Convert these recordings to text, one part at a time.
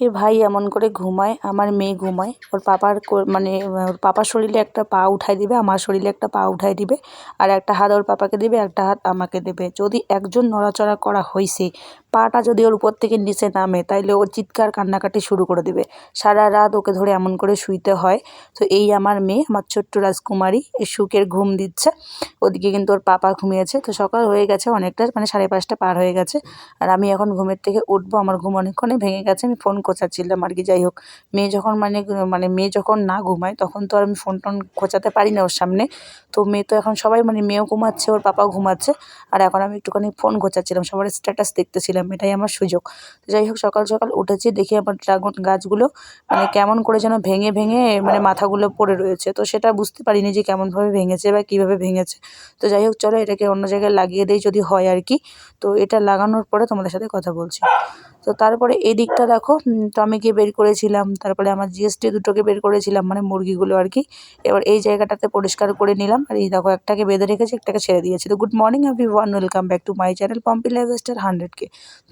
এ ভাই এমন করে ঘুমায়, আমার মেয়ে ঘুমায়, ওর পাপার মানে ওর পাপার শরীরে একটা পা উঠাই দিবে, আমার শরীরে একটা পা উঠাই দিবে, আর একটা হাত ওর পাপাকে দিবে, একটা হাত আমাকে দেবে। যদি একজন নড়াচড়া করা হয়েছে, পাটা যদি ওর উপর থেকে নিচে নামে, তাইলে ওর চিৎকার কান্নাকাটি শুরু করে দিবে। সারা রাত ওকে ধরে এমন করে শুইতে হয়। তো এই আমার মেয়ে, আমার ছোট্ট রাজকুমারী, এই সুখের ঘুম দিচ্ছে। ওদিকে কিন্তু ওর পাপা ঘুমিয়েছে। তো সকাল হয়ে গেছে অনেকটা, মানে 5:30 পার হয়ে গেছে। আর আমি এখন ঘুমের থেকে উঠবো, আমার ঘুম অনেকক্ষণে ভেঙে গেছে। আমি ফোন কোঁচাচ্ছিলাম আর কি। যাই হোক, মেয়ে যখন মানে মেয়ে যখন না ঘুমায় তখন তো আর আমি ফোন টোন খোঁচাতে পারি না ওর সামনে। তো মেয়ে তো এখন সবাই, মানে মেয়েও ঘুমাচ্ছে, ওর পাপাও ঘুমাচ্ছে, আর এখন আমি একটুখানি ফোন গোছাচ্ছিলাম, সবার স্ট্যাটাস দেখতেছিলাম, এটাই আমার সুযোগ। তো যাই হোক, সকাল সকাল উঠেছি, দেখি আমার ড্রাগন গাছগুলো মানে কেমন করে যেন ভেঙে ভেঙে মানে মাথাগুলো পড়ে রয়েছে। তো সেটা বুঝতে পারিনি যে কেমনভাবে ভেঙেছে বা কীভাবে ভেঙেছে। তো যাই হোক, চলো এটাকে অন্য জায়গায় লাগিয়ে দেই যদি হয় আর কি। তো এটা লাগানোর পরে তোমাদের সাথে কথা বলছি। তো তারপরে এই দিকটা দেখো, টমিকে বের করেছিলাম, তারপরে আমার জিএসটি দুটোকে বের করেছিলাম, মানে মুরগিগুলো আর কি। এবার এই জায়গাটাতে পরিষ্কার করে নিলাম, আর এই দেখো একটাকে বেঁধে রেখেছি, একটাকে ছেড়ে দিয়েছি। তো good morning everyone, welcome back to my channel Pompi lifestyle 100K।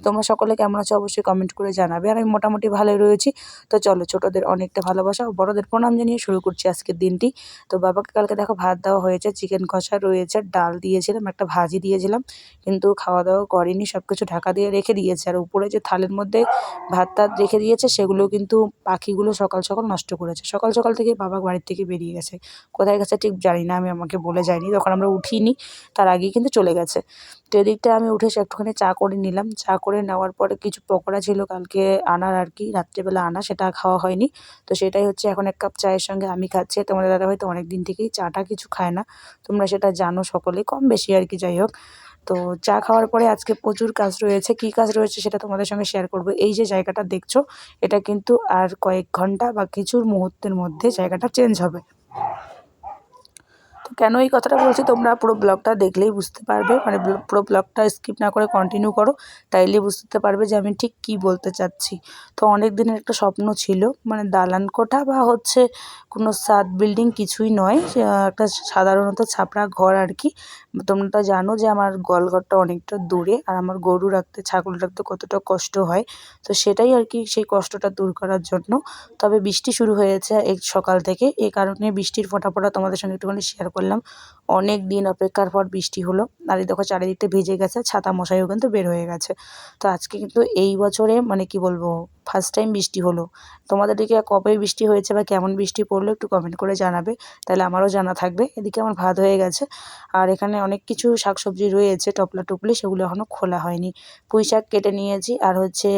তোমরা সকলে কেমন আছো অবশ্যই কমেন্ট করে জানাবে, আর আমি মোটামুটি ভালোই রয়েছি। তো চলো, ছোটোদের অনেকটা ভালোবাসা ও বড়োদের প্রণাম জানিয়ে শুরু করছি আজকের দিনটি। তো বাবাকে কালকে দেখো ভাত দেওয়া হয়েছে, চিকেন কষা রয়েছে, ডাল দিয়েছিলাম, একটা ভাজি দিয়েছিলাম, কিন্তু খাওয়া দাওয়া করেনি, সব কিছু ঢাকা দিয়ে রেখে দিয়েছে। আর উপরে যে থালের মধ্যে ভাত টাত রেখে দিয়েছে, সেগুলো কিন্তু পাখিগুলো সকাল সকাল নষ্ট করেছে। সকাল সকাল থেকে বাবা বাড়ির থেকে বেরিয়ে গেছে, কোথায় গেছে ঠিক জানি না, আমাকে বলে যায়নি, তখন আমরা উঠিনি, তার আগেই কিন্তু চলে গেছে। তো এদিকটা আমি উঠে এসে একটুখানি চা করে নিলাম। চা করে নেওয়ার পরে কিছু পকোড়া ছিল কালকে আনার আর কি, রাত্রেবেলা আনা, সেটা খাওয়া হয়নি। তো সেটাই হচ্ছে এখন 1 কাপ চায়ের সঙ্গে আমি খাচ্ছি। তোমাদের দাদা হয়তো অনেক দিন থেকেই চাটা কিছু খায় না, তোমরা সেটা জানো সকলেই, কম বেশি আর কি। যাই হোক, তো চা খাওয়ার পরে আজকে প্রচুর কাজ রয়েছে। কী কাজ রয়েছে সেটা তোমাদের সঙ্গে শেয়ার করব। এই যে জায়গাটা দেখছো, এটা কিন্তু আর কয়েক ঘন্টা বা কিছুর মুহূর্তের মধ্যে জায়গাটা চেঞ্জ হবে। তো কেন এই কথাটা বলছি, তোমরা পুরো ব্লগটা দেখলেই বুঝতে পারবে, মানে পুরো ব্লগটা স্কিপ না করে কন্টিনিউ করো, তাইলেই বুঝতে পারবে যে আমি ঠিক কী বলতে চাচ্ছি। তো অনেক দিনের একটা স্বপ্ন ছিল, মানে দালান কোঠা বা হচ্ছে কোনো ছাদ বিল্ডিং কিছুই নয়, একটা সাধারণত ছাপড়া ঘর আর কি। তোমরা তো জানো যে আমার গোয়ালঘরটা অনেকটা দূরে, আর আমার গরু রাখতে, ছাগল রাখতে কতটা কষ্ট হয়। তো সেটাই আর কি, সেই কষ্টটা দূর করার জন্য। তবে বৃষ্টি শুরু হয়েছে এই সকাল থেকে, এই কারণে বৃষ্টির ফোঁটা ফোঁটা তোমাদের সঙ্গে একটুখানি শেয়ার করলাম। অনেক দিন অপেক্ষার পর বৃষ্টি হলো, আর এই দেখো চারিদিকটা ভিজে গেছে, ছাতা মশাইও কিন্তু বের হয়ে গেছে। তো আজকে কিন্তু এই বছরে মানে কি বলবো, ফার্স্ট টাইম বৃষ্টি হলো। তোমাদের দিকে কবে বৃষ্টি হয়েছে বা কেমন বৃষ্টি পড়লো একটু কমেন্ট করে জানাবে, তাহলে আমারও জানা থাকবে। এদিকে আমার ভাত হয়ে গেছে, আর এখানে অনেক কিছু শাকসবজি রয়েছে টপলা টুপলি, সেগুলো এখনও খোলা হয়নি। পুঁই শাক কেটে নিয়েছি, আর হচ্ছে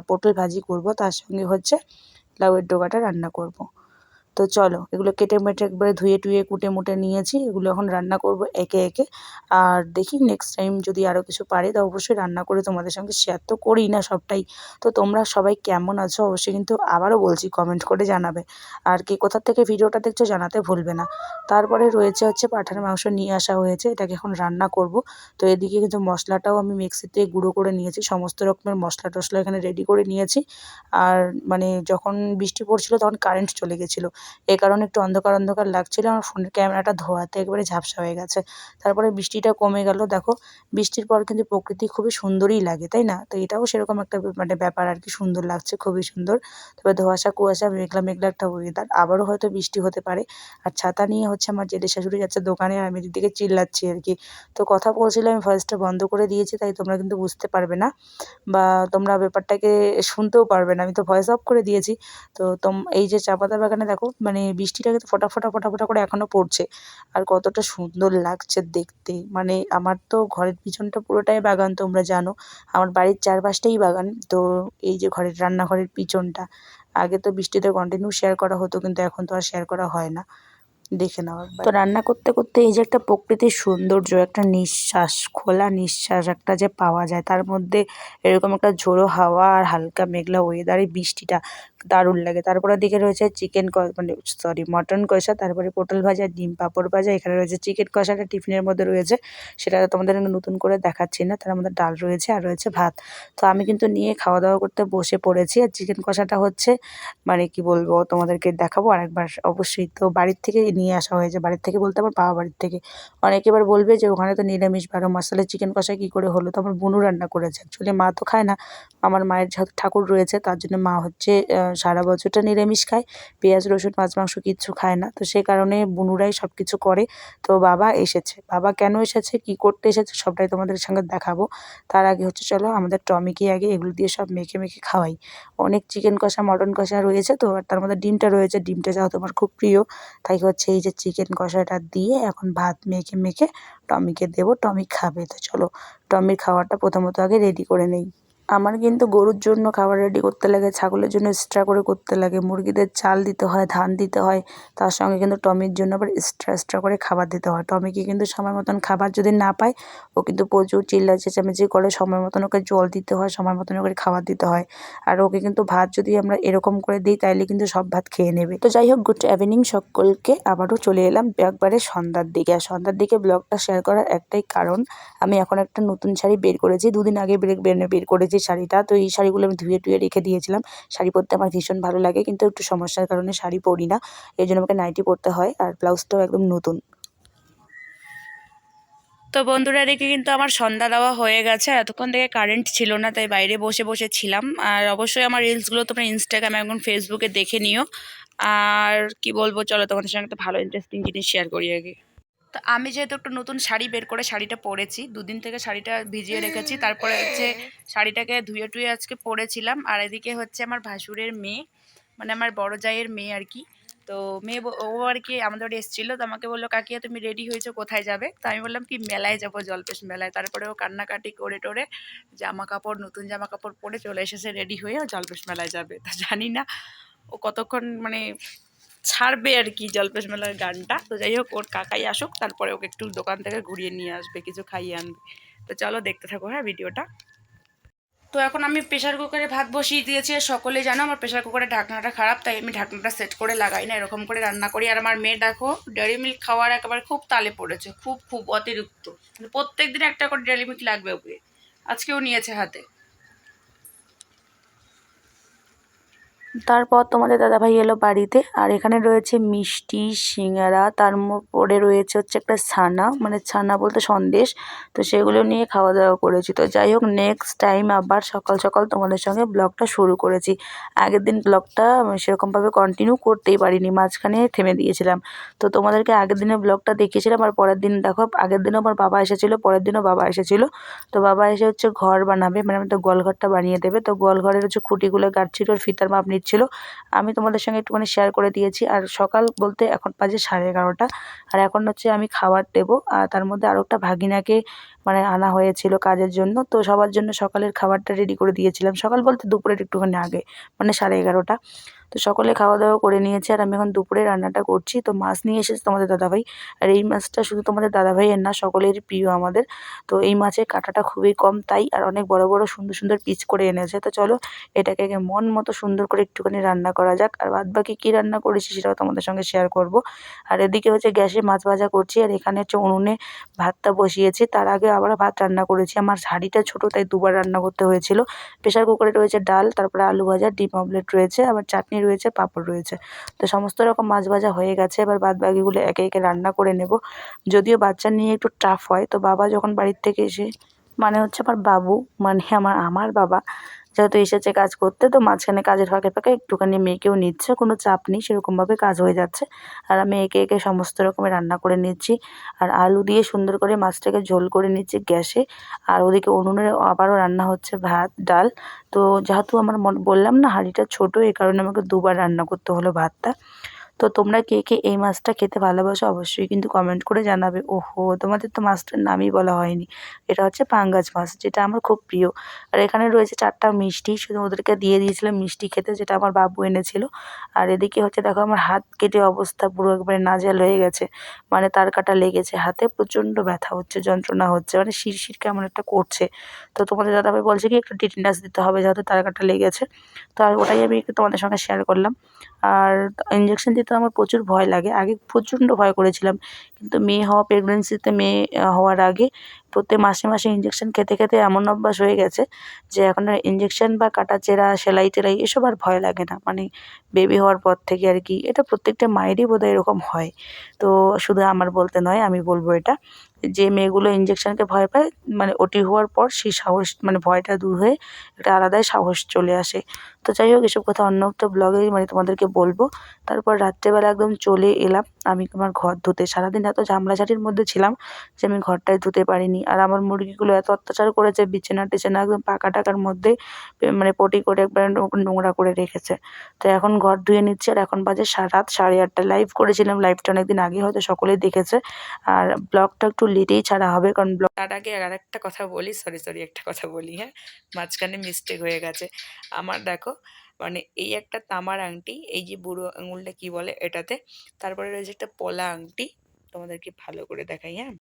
পটল ভাজি করব, তার সঙ্গে হচ্ছে লাউয়ের ডগাটা রান্না করব। তো চলো, এগুলো কেটে মেটে একবারে ধুয়ে টুয়ে কুটে মুটে নিয়েছি, এগুলো এখন রান্না করব একে একে। আর দেখি নেক্সট টাইম যদি আরও কিছু পারি তা অবশ্যই রান্না করে তোমাদের সঙ্গে শেয়ার তো করি না সবটাই। তো তোমরা সবাই কেমন আছো অবশ্যই কিন্তু আবারও বলছি কমেন্ট করে জানাবে, আর কে কোথা থেকে ভিডিওটা দেখছো জানাতে ভুলবে না। তারপরে রয়েছে হচ্ছে পাঁঠার মাংস নিয়ে আসা হয়েছে, এটাকে এখন রান্না করব। তো এদিকে কিন্তু মশলাটাও আমি মিক্সিতে গুঁড়ো করে নিয়েছি, সমস্ত রকমের মশলা টশলা এখানে রেডি করে নিয়েছি। আর মানে যখন বৃষ্টি পড়ছিল তখন কারেন্ট চলে গেছিলো, এ কারণে একটু অন্ধকার অন্ধকার লাগছিল, আমার ফোনের ক্যামেরাটা ধোয়াতে একেবারে ঝাপসা হয়ে গেছে। তারপরে বৃষ্টিটা কমে গেল, দেখো বৃষ্টির পর কিন্তু প্রকৃতি খুবই সুন্দরই লাগে, তাই না? তো এটাও সেরকম একটা মানে ব্যাপার আর কি, সুন্দর লাগছে, খুবই সুন্দর। তবে ধোঁয়াশা কুয়াশা মেঘলা মেঘলা একটা ওয়েদার, আবারও হয়তো বৃষ্টি হতে পারে। আর ছাতা নিয়ে হচ্ছে আমার জেঠি শাশুড়ি যাচ্ছে দোকানে, আর আমি এদিকে চিল্লাচ্ছি আর কি। তো কথা বলছিলাম, আমি ভয়েসটা বন্ধ করে দিয়েছি, তাই তোমরা কিন্তু বুঝতে পারবে না, বা তোমরা ব্যাপারটাকে শুনতেও পারবে না, আমি তো ভয়েস অফ করে দিয়েছি। তো এই যে চা পাতা বাগানে দেখো, মানে বৃষ্টিটা কিন্তু ফোঁটা ফোঁটা ফোঁটা ফোঁটা করে এখনও পড়ছে, আর কতটা সুন্দর লাগছে দেখতে। মানে আমার তো ঘরের পিছনটা পুরোটাই বাগান, তোমরা জানো আমার বাড়ির চারপাশটাই বাগান। তো এই যে ঘরের রান্নাঘরের পিছনটা, আগে তো বৃষ্টিতে কন্টিনিউ শেয়ার করা হতো, কিন্তু এখন তো আর শেয়ার করা হয় না, দেখে নাও একবার। তো রান্না করতে করতে এই যে একটা প্রকৃতির সৌন্দর্য, একটা নিঃশ্বাস, খোলা নিঃশ্বাস একটা যে পাওয়া যায়, তার মধ্যে এরকম একটা ঝোড়ো হাওয়া আর হালকা মেঘলা ওয়েদারে বৃষ্টিটা দারুণ লাগে। তারপরে দিকে রয়েছে চিকেন মানে সরি মটন কষা, তারপরে পটল ভাজা, ডিম পাঁপড় ভাজা, এখানে রয়েছে চিকেন কষাটা টিফিনের মধ্যে রয়েছে, সেটা তোমাদের নতুন করে দেখাচ্ছি না। তার মধ্যে ডাল রয়েছে আর রয়েছে ভাত। তো আমি কিন্তু নিয়ে খাওয়া দাওয়া করতে বসে পড়েছি। আর চিকেন কষাটা হচ্ছে মানে কি বলবো, তোমাদেরকে দেখাবো আরেকবার অবশ্যই। তো বাড়ির থেকে নিয়ে আসা হয়েছে বাড়ির থেকে বলতে আমার বাবা বাড়ির থেকে। অনেকে এবার বলবে যে ওখানে তো নিরামিষ 12 মাস, তাহলে চিকেন কষা কী করে হলো? তো আমার বোনও রান্না করেছে। অ্যাকচুয়ালি মা তো খায় না। আমার মায়ের যেহেতু ঠাকুর রয়েছে তার জন্য মা হচ্ছে সারা বছরটা নিরামিষ খায়। পেঁয়াজ, রসুন, মাছ, মাংস কিচ্ছু খায় না। তো সে কারণে বুনুরাই সব কিছু করে। তো বাবা এসেছে। বাবা কেন এসেছে, কী করতে এসেছে সবটাই তোমাদের সঙ্গে দেখাবো। তার আগে হচ্ছে চলো আমাদের টমিকে আগে এগুলো দিয়ে সব মেখে মেখে খাওয়াই। অনেক চিকেন কষা, মটন কষা রয়েছে তো, আর তার মধ্যে ডিমটা রয়েছে। ডিমটা যেহেতু আমার খুব প্রিয়, তাই হচ্ছে এই যে চিকেন কষাটা দিয়ে এখন ভাত মেখে মেখে টমিকে দেবো। টমি খাবে। তো চলো টমির খাবারটা প্রথমত আগে রেডি করে নেই। আমার কিন্তু গরুর জন্য খাবার রেডি করতে লাগে, ছাগলের জন্য এক্সট্রা করে করতে লাগে, মুরগিদের চাল দিতে হয়, ধান দিতে হয়, তার সঙ্গে কিন্তু টমির জন্য আবার এক্সট্রা করে খাবার দিতে হয়। টমিকে কিন্তু সময় মতন খাবার যদি না পায় ও কিন্তু প্রচুর চিল্লা চেঁচামেচি করে, সময় মতন ওকে জল দিতে হয়, সময় মতন ওকে খাবার দিতে হয়। আর ওকে কিন্তু ভাত যদি আমরা এরকম করে দিই তাইলে কিন্তু সব ভাত খেয়ে নেবে। তো যাই হোক, গুড ইভিনিং সকলকে। আবারও চলে এলাম একবারে সন্ধ্যার দিকে। আর সন্ধ্যার দিকে ব্লগটা শেয়ার করার একটাই কারণ, আমি এখন একটা নতুন শাড়ি বের করেছি। দুদিন আগে বের করেছি শাড়িটা। তো এই শাড়িগুলো আমি ধুয়ে টুয়ে রেখে দিয়েছিলাম। শাড়ি পরতে আমার ভীষণ ভালো লাগে, কিন্তু একটু সমস্যার কারণে শাড়ি পরি না। এই জন্য আমাকে নাইটি পরতে হয়, আর ব্লাউজটাও একদম নতুন। তো বন্ধুরা, এদিকে কিন্তু আমার সন্ধ্যা দেওয়া হয়ে গেছে। এতক্ষণ থেকে কারেন্ট ছিল না, তাই বাইরে বসে বসে ছিলাম। আর অবশ্যই আমার রিলসগুলো তোমরা ইনস্টাগ্রামে এবং ফেসবুকে দেখে নিও। আর কি বলবো, চলো তোমাদের সঙ্গে একটা ভালো ইন্টারেস্টিং জিনিস শেয়ার করি আগে। তো আমি যেহেতু একটু নতুন শাড়ি বের করে শাড়িটা পরেছি, দুদিন থেকে শাড়িটা ভিজিয়ে রেখেছি, তারপরে হচ্ছে শাড়িটাকে ধুয়ে টুয়ে আজকে পরেছিলাম। আর এদিকে হচ্ছে আমার ভাসুরের মেয়ে, মানে আমার বড় জায়ের মেয়ে আর কি। তো ও আর কি আমাদের বাড়ি এসেছিলো, তো আমাকে বললো, কাকিয়া তুমি রেডি হয়েছো, কোথায় যাবে? তো আমি বললাম কি, মেলায় যাবো, জলপেশ মেলায়। তারপরে ও কান্নাকাটি করে টোরে নতুন জামা কাপড় পরে চলে এসেছে রেডি হয়ে, ও জলপেশ মেলায় যাবে। তো জানি না ও কতক্ষণ মানে ছাড়বে আর কি জলপেশ মেলার গানটা। তো যাই হোক, ওর কাকাই আসুক, তারপরে ওকে একটু দোকান থেকে ঘুরিয়ে নিয়ে আসবে, কিছু খাইয়ে আনবে। তো চলো দেখতে থাকো হ্যাঁ ভিডিওটা। তো এখন আমি প্রেশার কুকারে ভাত বসিয়ে দিয়েছি। আর সকলে জানো আমার প্রেশার কুকারের ঢাকনাটা খারাপ, তাই আমি ঢাকনাটা সেট করে লাগাই না, এরকম করে রান্না করি। আর আমার মেয়ে দেখো ডেয়ারি মিল্ক খাওয়ার একেবারে খুব তালে পড়েছে, খুব খুব অতিরিক্ত। প্রত্যেক দিন একটা করে ডেয়ারি মিল্ক লাগবে ওকে। আজকেও নিয়েছে হাতে। তারপর তোমাদের দাদাভাই এলো বাড়িতে, আর এখানে রয়েছে মিষ্টি, সিঙ্গারা, তার পরে রয়েছে হচ্ছে একটা ছানা, মানে ছানা বলতে সন্দেশ। তো সেগুলো নিয়ে খাওয়া দাওয়া করেছি। তো যাই হোক, নেক্সট টাইম আবার সকাল সকাল তোমাদের সঙ্গে ব্লগটা শুরু করেছি। আগের দিন ব্লগটা সেরকমভাবে কন্টিনিউ করতেই পারিনি, মাঝখানে থেমে দিয়েছিলাম। তো তোমাদেরকে আগের দিনের ব্লগটা দেখিয়েছিলাম, আর পরের দিন দেখো, আগের দিনও আমার বাবা এসেছিলো, পরের দিনও বাবা এসেছিলো। তো বাবা এসে হচ্ছে ঘর বানাবে, মানে আমাদের গোয়ালঘরটা বানিয়ে দেবে। তো গোয়ালঘরের হচ্ছে খুঁটিগুলো গাঁটছিল, আর ফিতার মাপ নিচ্ছিল। আমি তোমাদের সঙ্গে একটুখানি শেয়ার করে দিয়েছি। আর সকাল বলতে এখন বাজে 11:30। আর এখন হচ্ছে আমি খাবার দেবো। আর তার মধ্যে আরও একটা ভাগিনাকে মানে আনা হয়েছিল কাজের জন্য, তো সবার জন্য সকালের খাবারটা রেডি করে দিয়েছিলাম। সকাল বলতে দুপুরের একটুখানি আগে, মানে 11:30। তো সকলে খাওয়া দাওয়া করে নিয়েছে, আর আমি এখন দুপুরে রান্নাটা করছি। তো মাছ নিয়ে এসেছে তোমাদের দাদাভাই। আর এই মাছটা শুধু তোমাদের দাদাভাইয়ের না, সকলেরই প্রিয় আমাদের। তো এই মাছের কাঁটাটা খুবই কম, তাই আর অনেক বড় বড় সুন্দর সুন্দর পিস করে এনেছে। তো চলো এটাকে আগে মন মতো সুন্দর করে একটুখানি রান্না করা যাক। আর বাদ বাকি কী রান্না করেছি সেটাও তোমাদের সঙ্গে শেয়ার করব। আর এদিকে হচ্ছে গ্যাসে মাছ ভাজা করছি, আর এখানে হচ্ছে উনুনে ভাতটা বসিয়েছি। তার আগে আবার ভাত রান্না করেছি। আমার হাঁড়িটা ছোটো, তাই দুবার রান্না করতে হয়েছিল। প্রেশার কুকারে রয়েছে ডাল, তারপরে আলু ভাজা, ডিম অমলেট রয়েছে, আবার চাটনি রয়েছে, পাঁপড় রয়েছে। তো সমস্ত রকম মাছ ভাজা হয়ে গেছে। এবার বাদ বাকিগুলো একে একে রান্না করে নেব। যদিও বাচ্চা নিয়ে একটু টাফ হয়। তো বাবা যখন বাড়ির থেকে এসে, মানে হচ্ছে আমার বাবু, মানে আমার বাবা যেহেতু এসেছে কাজ করতে, তো মাঝখানে কাজের ফাঁকে ফাঁকে একটুখানি মেয়েকেও নিচ্ছে, কোনো চাপ নেই, সেরকমভাবে কাজ হয়ে যাচ্ছে। আর আমি একে একে সমস্ত রকমের রান্না করে নিচ্ছি। আর আলু দিয়ে সুন্দর করে মাছটাকে ঝোল করে নিচ্ছি গ্যাসে। আর ওদিকে উনুনে আবারও রান্না হচ্ছে ভাত, ডাল। তো যেহেতু আমার বললাম না হাঁড়িটা ছোটো, এই কারণে আমাকে দুবার রান্না করতে হলো ভাতটা। তো তোমরা কে কে এই মাছটা খেতে ভালোবাসো অবশ্যই কিন্তু কমেন্ট করে জানাবে। ওহো, তোমাদের তো মাছটার নামই বলা হয়নি। এটা হচ্ছে পাঙ্গাস মাছ, যেটা আমার খুব প্রিয়। আর এখানে রয়েছে 4টা মিষ্টি, শুধু ওদেরকে দিয়ে দিয়েছিলাম মিষ্টি খেতে, যেটা আমার বাবু এনেছিল। আর এদিকে হচ্ছে দেখো আমার হাত কেটে অবস্থা পুরো একবারে নাজেহাল হয়ে গেছে, মানে তার কাটা লেগেছে হাতে, প্রচণ্ড ব্যথা হচ্ছে, যন্ত্রণা হচ্ছে, মানে শিরশির কেমন একটা করছে। তো তোমাদের দাদাভাই বলছে কি একটু টিটেনাস দিতে হবে, যেহেতু তার কাটা লেগেছে। তো আর ওটাই আমি একটু তোমাদের সঙ্গে শেয়ার করলাম। আর ইঞ্জেকশন দিতে তো আমার প্রচুর ভয় লাগে, আগে প্রচণ্ড ভয় করেছিলাম, কিন্তু মেয়ে হওয়া প্রেগনেন্সিতে মেয়ে হওয়ার আগে প্রত্যেক মাসে মাসে ইঞ্জেকশন খেতে খেতে এমন অভ্যাস হয়ে গেছে যে এখন আর ইঞ্জেকশন বা কাটাছেঁড়া সেলাই টেলাই এসব আর ভয় লাগে না। মানে বেবি হওয়ার পর থেকে আর কি, এটা প্রত্যেকটা মায়েরই বোধহয় এরকম হয়। তো শুধু আমার বলতে নয়, আমি বলবো এটা, যে মেয়েগুলো ইঞ্জেকশনকে ভয় পায়, মানে ওটি হওয়ার পর সেই সাহস, মানে ভয়টা দূর হয়ে একটা আলাদাই সাহস চলে আসে। তো যাই হোক, এসব কথা অন্য একটা ব্লগেই মানে তোমাদেরকে বলবো। তারপর রাত্রেবেলা একদম চলে এলাম আমি আমার ঘর ধুতে। সারাদিন এত ঝামলাঝাটির মধ্যে ছিলাম যে আমি ঘরটাই ধুতে পারিনি। আর আমার মুরগিগুলো এত অত্যাচার করেছে, বিছানা টিছানা একদম পাকা টাকার মধ্যে মানে পটি করে একবারে নোংরা করে রেখেছে। তো এখন ঘর ধুয়ে নিচ্ছি, আর এখন বাজে রাত 8:30। লাইভ করেছিলাম, লাইভটা অনেকদিন আগে হয়তো সকলেই দেখেছে। আর ব্লগটা একটু লেটেই ছাড়া হবে, কারণ ব্লগ তার আগে আর একটা কথা বলি, সরি একটা কথা বলি, হ্যাঁ, মাঝখানে মিস্টেক হয়ে গেছে আমার। দেখো, মানে এই একটা তামার আংটি, এই যে বুড়ো আঙুলটা কি বলে এটাতে, তারপরে রয়েছে একটা পলা আংটি, তোমাদেরকে ভালো করে দেখাই, হ্যাঁ।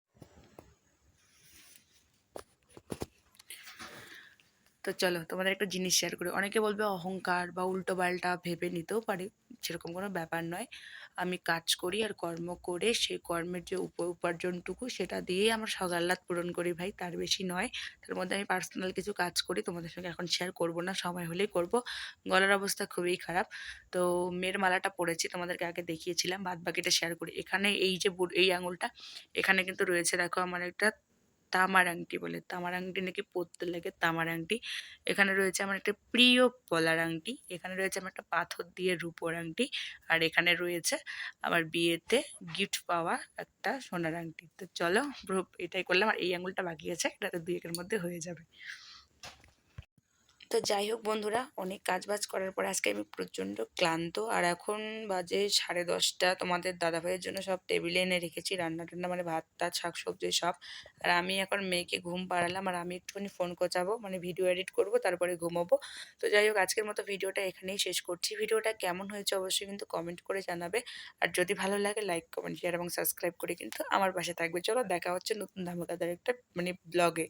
তো চলো তোমাদের একটা জিনিস শেয়ার করি। অনেকে বলবে অহংকার বা উল্টো পাল্টা ভেবে নিতেও পারে, সেরকম কোনো ব্যাপার নয়। আমি কাজ করি আর কর্ম করে সেই কর্মের যে উপার্জনটুকু সেটা দিয়েই আমার সকাল্লাদ পূরণ করি ভাই, তার বেশি নয়। তার মধ্যে আমি পার্সোনাল কিছু কাজ করি, তোমাদের সঙ্গে এখন শেয়ার করব না, সময় হলেই করব। গলার অবস্থা খুবই খারাপ। তো মেয়ের মালাটা পরেছি, তোমাদেরকে আগে দেখিয়েছিলাম, বাদ বাকিটা শেয়ার করি। এখানে এই যে এই আঙুলটা, এখানে কিন্তু রয়েছে দেখো আমার একটা তামার আংটি, বলে তামার আংটি নাকি পরতে লাগে, তামার আংটি। এখানে রয়েছে আমার একটা প্রিয় পলার আংটি, এখানে রয়েছে আমার একটা পাথর দিয়ে রূপোর আংটি, আর এখানে রয়েছে আমার বিয়েতে গিফট পাওয়া একটা সোনার আংটি। তো চলো এটাই করলাম, আর এই আঙুলটা বাকি আছে, এটা তো 2-1 মধ্যে হয়ে যাবে। তো যাই হোক বন্ধুরা, অনেক কাজ বাজ করার পর আজকে আমি প্রচণ্ড ক্লান্ত। আর এখন বাজে 10:30। তোমাদের দাদাভাইয়ের জন্য সব টেবিলে এনে রেখেছি, রান্না টান্না মানে ভাত টাত শাকসবজি সব। আর আমি এখন মেয়েকে ঘুম পাড়ালাম, আর আমি একটুখানি ফোন কোচাবো, মানে ভিডিও এডিট করব, তারপরে ঘুমোবো। তো যাই হোক, আজকের মতো ভিডিওটা এখানেই শেষ করছি। ভিডিওটা কেমন হয়েছে অবশ্যই কিন্তু কমেন্ট করে জানাবে। আর যদি ভালো লাগে লাইক কমেন্ট শেয়ার এবং সাবস্ক্রাইব করে কিন্তু আমার পাশে থাকবে। চলো দেখা হচ্ছে নতুন ধামাকাদার একটা মানে ব্লগে।